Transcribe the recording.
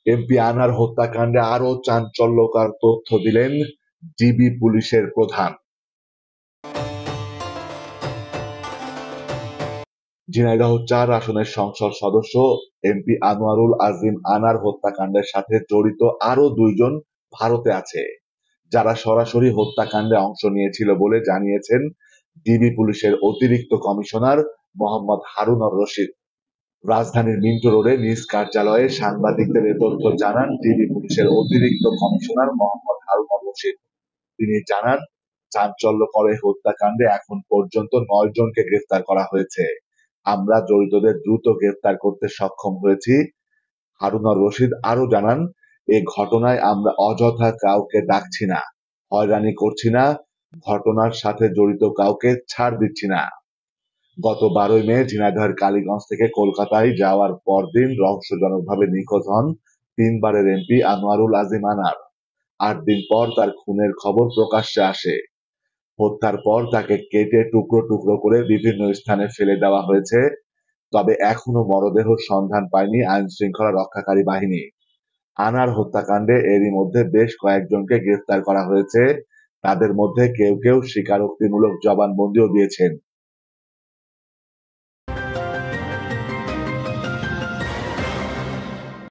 MP আনার হত্যাকাণ্ডে আরো চাঞ্চল্যকর তথ্য দিলেন ডিবি পুলিশের প্রধান। ঝিনাইদহ ৪ আসনের সংসদ সদস্য এমপি আনোয়ারুল আজিম আনার হত্যাকাণ্ডের সাথে জড়িত আরো ২ জন ভারতে আছে, যারা সরাসরি হত্যাকাণ্ডে অংশ নিয়েছিল বলে জানিয়েছেন ডিবি পুলিশের অতিরিক্ত কমিশনার মোহাম্মদ হারুনর রশিদ। রাজধানীর মিন্টো রোডে নিজ কার্যালয়ে সাংবাদিকদের এ তথ্য জানান ডিবি পুলিশের অতিরিক্ত কমিশনার মোহাম্মদ হারুনর রশিদ। তিনি জানান, চাঞ্চল্যকর এই হত্যাকাণ্ডে এখন পর্যন্ত ৯ জনকে গ্রেফতার করা হয়েছে। আমরা জড়িতদের দ্রুত গ্রেফতার করতে সক্ষম হয়েছি। হারুনর রশিদ আরো জানান, এ ঘটনায় আমরা অযথা কাউকে ডাকছি না, হয়রানি করছি না, ঘটনার সাথে জড়িত কাউকে ছাড় দিচ্ছি না। গত ১২ই মে ঝিনাইদহের কালীগঞ্জ থেকে কলকাতায় যাওয়ার পরদিন রহস্যজনকভাবে নিখোঁজ হন ৩ বারের এমপি আনোয়ারুল আজিম আনার। ৮ দিন পর তার খুনের খবর প্রকাশ্যে আসে। হত্যার পর তাকে কেটে টুকরো টুকরো করে বিভিন্ন স্থানে ফেলে দেওয়া হয়েছে। তবে এখনো মরদেহের সন্ধান পায়নি আইন শৃঙ্খলা রক্ষাকারী বাহিনী। আনার হত্যাকাণ্ডে এরই মধ্যে বেশ কয়েকজনকে গ্রেফতার করা হয়েছে। তাদের মধ্যে কেউ কেউ স্বীকারোক্তিমূলক জবানবন্দিও দিয়েছেন।